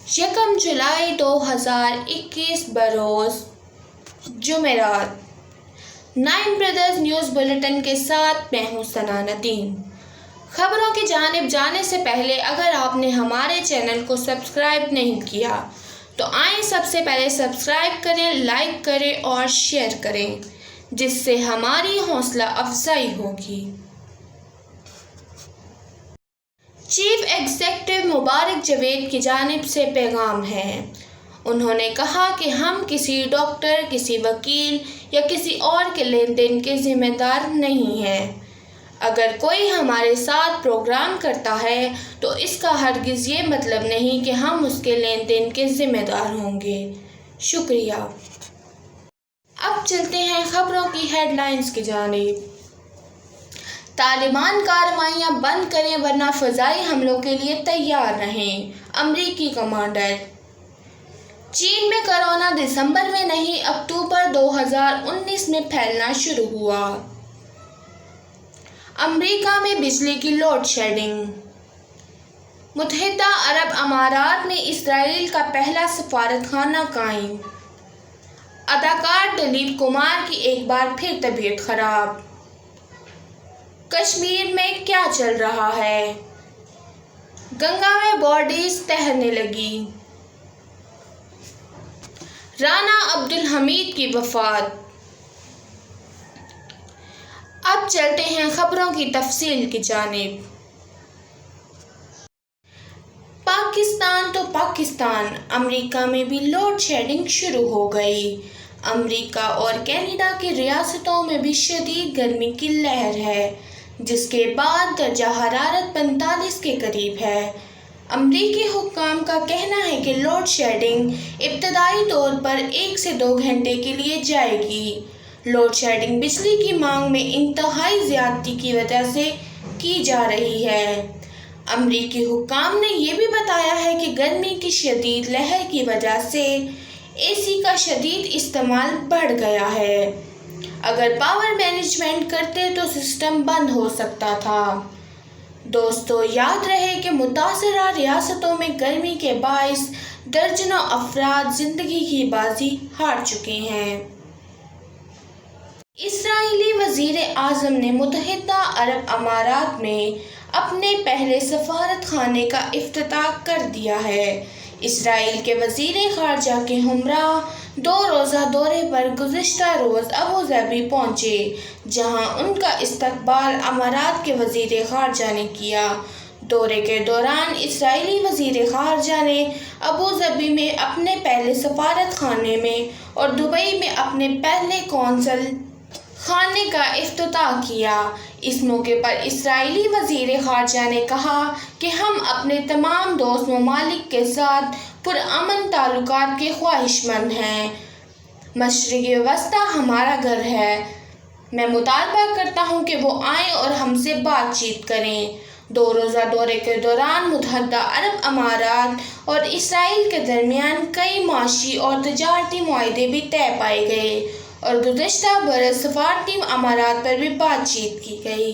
یکم جولائی 2021 بروز جمعرات۔ 9 بردرز نیوز بلیٹن کے ساتھ میں ہوں ثنا ندیم۔ خبروں کی جانب جانے سے پہلے اگر آپ نے ہمارے چینل کو سبسکرائب نہیں کیا تو آئیں سب سے پہلے سبسکرائب کریں، لائک کریں اور شیئر کریں، جس سے ہماری حوصلہ افزائی ہوگی۔ چیف ایگزیکٹو مبارک جاوید کی جانب سے پیغام ہے۔ انہوں نے کہا کہ ہم کسی ڈاکٹر، کسی وکیل یا کسی اور کے لین دین کے ذمہ دار نہیں ہیں۔ اگر کوئی ہمارے ساتھ پروگرام کرتا ہے تو اس کا ہرگز یہ مطلب نہیں کہ ہم اس کے لین دین کے ذمہ دار ہوں گے۔ شکریہ۔ اب چلتے ہیں خبروں کی ہیڈ لائنز کی جانب۔ طالبان کارروائیاں بند کریں ورنہ فضائی حملوں کے لیے تیار رہیں، امریکی کمانڈر۔ چین میں کورونا دسمبر میں نہیں، اکتوبر 2019 میں پھیلنا شروع ہوا۔ امریکہ میں بجلی کی لوڈ شیڈنگ۔ متحدہ عرب امارات میں اسرائیل کا پہلا سفارت خانہ قائم۔ اداکار دلیپ کمار کی ایک بار پھر طبیعت خراب۔ کشمیر میں کیا چل رہا ہے؟ گنگا میں باڈیز تیرنے لگی۔ رانا عبدالحمید کی وفات۔ اب چلتے ہیں خبروں کی تفصیل کی جانب۔ پاکستان تو پاکستان، امریکہ میں بھی لوڈ شیڈنگ شروع ہو گئی۔ امریکہ اور کینیڈا کی ریاستوں میں بھی شدید گرمی کی لہر ہے، جس کے بعد درجہ حرارت 45 کے قریب ہے۔ امریکی حکام کا کہنا ہے کہ لوڈ شیڈنگ ابتدائی طور پر 1 سے 2 گھنٹے کے لیے جائے گی۔ لوڈ شیڈنگ بجلی کی مانگ میں انتہائی زیادتی کی وجہ سے کی جا رہی ہے۔ امریکی حکام نے یہ بھی بتایا ہے کہ گرمی کی شدید لہر کی وجہ سے اے سی کا شدید استعمال بڑھ گیا ہے۔ اگر پاور مینجمنٹ کرتے تو سسٹم بند ہو سکتا تھا۔ دوستو، یاد رہے کہ متاثرہ ریاستوں میں گرمی کے باعث درجنوں افراد زندگی کی بازی ہار چکے ہیں۔ اسرائیلی وزیر اعظم نے متحدہ عرب امارات میں اپنے پہلے سفارت خانے کا افتتاح کر دیا ہے۔ اسرائیل کے وزیر خارجہ کے ہمراہ 2 روزہ دورے پر گزشتہ روز ابوظہبی پہنچے، جہاں ان کا استقبال امارات کے وزیر خارجہ نے کیا۔ دورے کے دوران اسرائیلی وزیر خارجہ نے ابوظہبی میں اپنے پہلے سفارت خانے میں اور دبئی میں اپنے پہلے قونصل خانے کا افتتاح کیا۔ اس موقع پر اسرائیلی وزیر خارجہ نے کہا کہ ہم اپنے تمام دوست ممالک کے ساتھ پرامن تعلقات کے خواہشمند ہیں۔ مشرق وسطیٰ ہمارا گھر ہے۔ میں مطالبہ کرتا ہوں کہ وہ آئیں اور ہم سے بات چیت کریں۔ 2 روزہ دورے کے دوران متحدہ عرب امارات اور اسرائیل کے درمیان کئی معاشی اور تجارتی معاہدے بھی طے پائے گئے اور گزشتہ برس سفارتی امارات پر بھی بات چیت کی گئی۔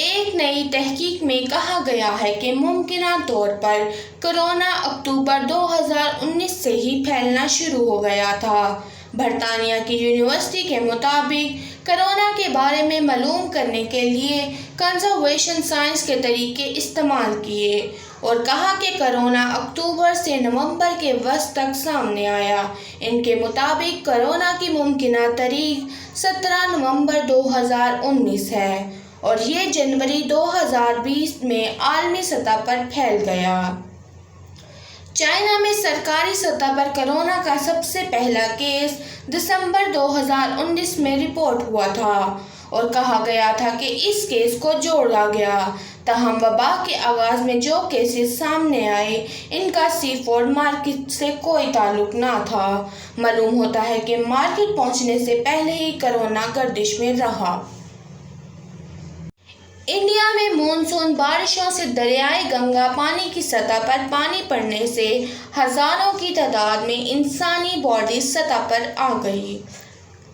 ایک نئی تحقیق میں کہا گیا ہے کہ ممکنہ طور پر کورونا اکتوبر 2019 سے ہی پھیلنا شروع ہو گیا تھا۔ برطانیہ کی یونیورسٹی کے مطابق کورونا کے بارے میں معلوم کرنے کے لیے کنزرویشن سائنس کے طریقے استعمال کیے اور کہا کہ کورونا اکتوبر سے نومبر کے وسط تک سامنے آیا۔ ان کے مطابق کورونا کی ممکنہ تاریخ 17 نومبر 2019 ہے اور یہ جنوری 2020 میں عالمی سطح پر پھیل گیا۔ چائنا میں سرکاری سطح پر کورونا کا سب سے پہلا کیس دسمبر 2019 میں رپورٹ ہوا تھا اور کہا گیا تھا کہ اس کیس کو جوڑا گیا۔ تاہم وبا کے آغاز میں جو کیسز سامنے آئے ان کا سی فوڈ مارکیٹ سے کوئی تعلق نہ تھا۔ معلوم ہوتا ہے کہ مارکیٹ پہنچنے سے پہلے ہی کورونا گردش میں رہا۔ انڈیا میں مانسون بارشوں سے دریائے گنگا پانی کی سطح پر پانی بڑھنے سے ہزاروں کی تعداد میں انسانی باڈیز سطح پر آ گئی۔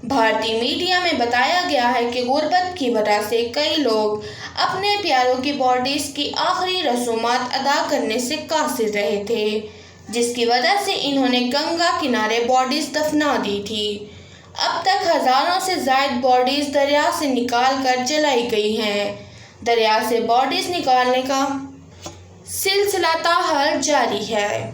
بھارتی میڈیا میں بتایا گیا ہے کہ غربت کی وجہ سے کئی لوگ اپنے پیاروں کی باڈیز کی آخری رسومات ادا کرنے سے قاصر رہے تھے، جس کی وجہ سے انہوں نے گنگا کنارے باڈیز دفنا دی تھی۔ اب تک ہزاروں سے زائد باڈیز دریا سے نکال کر جلائی گئی ہیں۔ دریا سے باڈیز نکالنے کا سلسلہ تاحال جاری ہے۔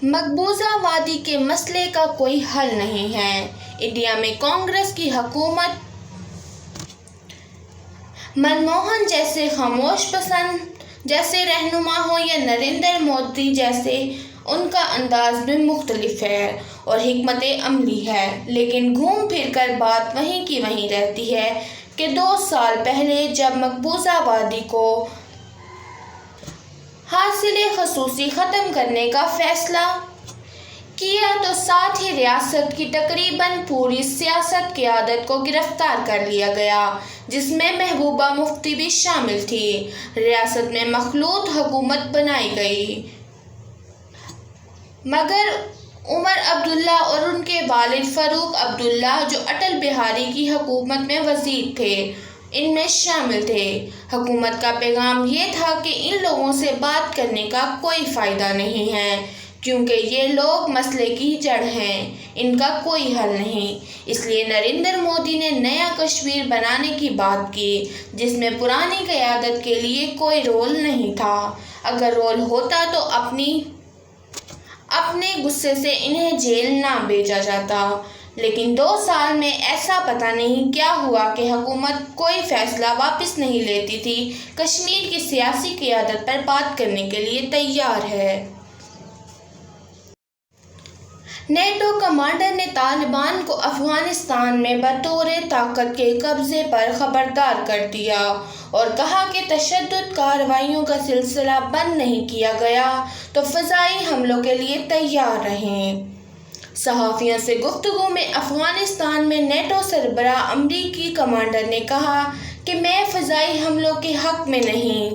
مقبوضہ وادی کے مسئلے کا کوئی حل نہیں ہے۔ انڈیا میں کانگریس کی حکومت منموہن جیسے خاموش پسند جیسے رہنما ہو یا نریندر مودی جیسے، ان کا انداز بھی مختلف ہے اور حکمت عملی ہے، لیکن گھوم پھر کر بات وہیں کی وہیں رہتی ہے کہ 2 سال پہلے جب مقبوضہ وادی کو حاصل خصوصی ختم کرنے کا فیصلہ کیا تو ساتھ ہی ریاست کی تقریباً پوری سیاست قیادت کو گرفتار کر لیا گیا، جس میں محبوبہ مفتی بھی شامل تھی۔ ریاست میں مخلوط حکومت بنائی گئی، مگر عمر عبداللہ اور ان کے والد فاروق عبداللہ، جو اٹل بہاری کی حکومت میں وزیر تھے، ان میں شامل تھے۔ حکومت کا پیغام یہ تھا کہ ان لوگوں سے بات کرنے کا کوئی فائدہ نہیں ہے، کیونکہ یہ لوگ مسئلے کی جڑ ہیں، ان کا کوئی حل نہیں۔ اس لیے نریندر مودی نے نیا کشمیر بنانے کی بات کی، جس میں پرانی قیادت کے لیے کوئی رول نہیں تھا۔ اگر رول ہوتا تو اپنے غصے سے انہیں جیل نہ بھیجا جاتا، لیکن 2 سال میں ایسا پتہ نہیں کیا ہوا کہ حکومت کوئی فیصلہ واپس نہیں لیتی تھی، کشمیر کی سیاسی قیادت پر بات کرنے کے لیے تیار ہے۔ نیٹو کمانڈر نے طالبان کو افغانستان میں بطور طاقت کے قبضے پر خبردار کر دیا اور کہا کہ تشدد کارروائیوں کا سلسلہ بند نہیں کیا گیا تو فضائی حملوں کے لیے تیار رہیں۔ صحافیوں سے گفتگو میں افغانستان میں نیٹو سربراہ امریکی کمانڈر نے کہا کہ میں فضائی حملوں کے حق میں نہیں،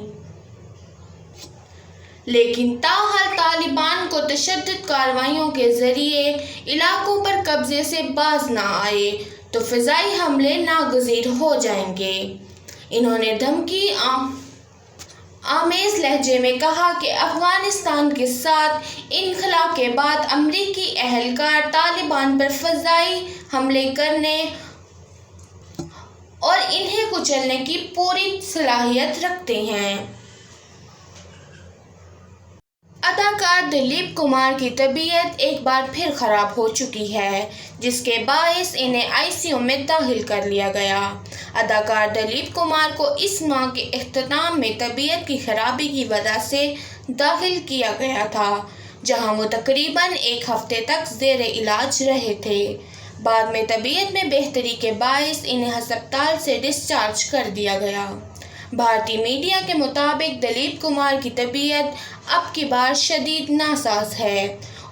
لیکن تاحال طالبان کو تشدد کارروائیوں کے ذریعے علاقوں پر قبضے سے باز نہ آئے تو فضائی حملے ناگزیر ہو جائیں گے۔ انہوں نے دھمکی آمیز لہجے میں کہا کہ افغانستان کے ساتھ انخلا کے بعد امریکی اہلکار طالبان پر فضائی حملے کرنے اور انہیں کچلنے کی پوری صلاحیت رکھتے ہیں۔ اداکار دلیپ کمار کی طبیعت ایک بار پھر خراب ہو چکی ہے، جس کے باعث انہیں ICU میں داخل کر لیا گیا۔ اداکار دلیپ کمار کو اس ماہ کے اختتام میں طبیعت کی خرابی کی وجہ سے داخل کیا گیا تھا، جہاں وہ تقریباً 1 ہفتے تک زیر علاج رہے تھے۔ بعد میں طبیعت میں بہتری کے باعث انہیں ہسپتال سے ڈسچارج کر دیا گیا۔ بھارتی میڈیا کے مطابق دلیپ کمار کی طبیعت اب کی بار شدید ناساز ہے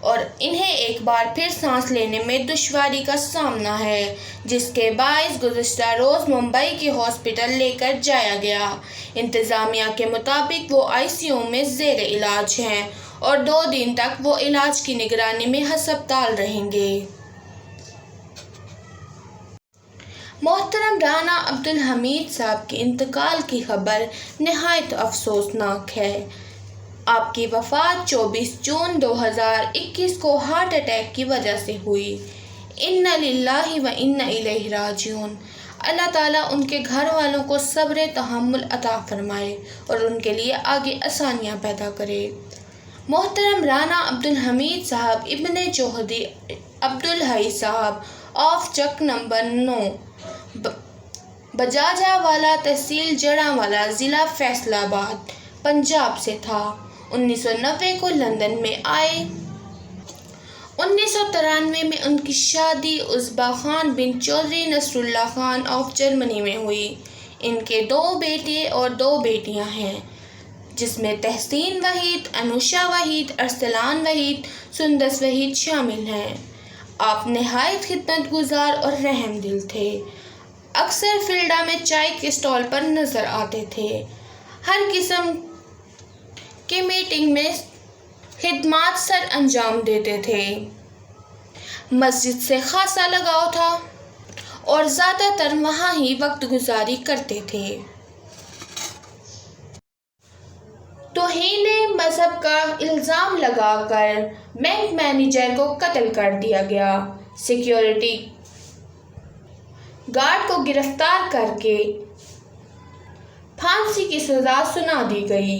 اور انہیں ایک بار پھر سانس لینے میں دشواری کا سامنا ہے، جس کے باعث گزشتہ روز ممبئی کے ہاسپٹل لے کر جایا گیا۔ انتظامیہ کے مطابق وہ ICU میں زیر علاج ہیں اور 2 دن تک وہ علاج کی نگرانی میں ہسپتال رہیں گے۔ محترم رانا عبدالحمید صاحب کے انتقال کی خبر نہایت افسوسناک ہے۔ آپ کی وفات 24 جون 2021 کو ہارٹ اٹیک کی وجہ سے ہوئی۔ انا للہ و انا الیہ راجعون۔ اللہ تعالیٰ ان کے گھر والوں کو صبر تحمل عطا فرمائے اور ان کے لیے آگے آسانیاں پیدا کرے۔ محترم رانا عبدالحمید صاحب ابن چودھری عبدالحی صاحب آف چک نمبر 9 بجاجہ والا تحصیل جڑاوالا ضلع فیصل آباد پنجاب سے تھا۔ 1990 کو لندن میں آئے۔ 1993 میں ان کی شادی عزبہ خان بن چودھری نصر اللہ خان آف جرمنی میں ہوئی۔ ان کے 2 بیٹے اور 2 بیٹیاں ہیں، جس میں تحسین وحید، انوشا وحید، ارسلان وحید، سندس وحید شامل ہیں۔ آپ نہایت خدمت گزار اور رحم دل تھے۔ اکثر فلڈا میں چائے کے اسٹال پر نظر آتے تھے۔ ہر قسم کی میٹنگ میں خدمات سر انجام دیتے تھے۔ مسجد سے خاصا لگاؤ تھا اور زیادہ تر وہاں ہی وقت گزاری کرتے تھے۔ توہین مذہب کا الزام لگا کر بینک مینیجر کو قتل کر دیا گیا۔ سیکیورٹی گارڈ کو گرفتار کر کے پھانسی کی سزا سنا دی گئی۔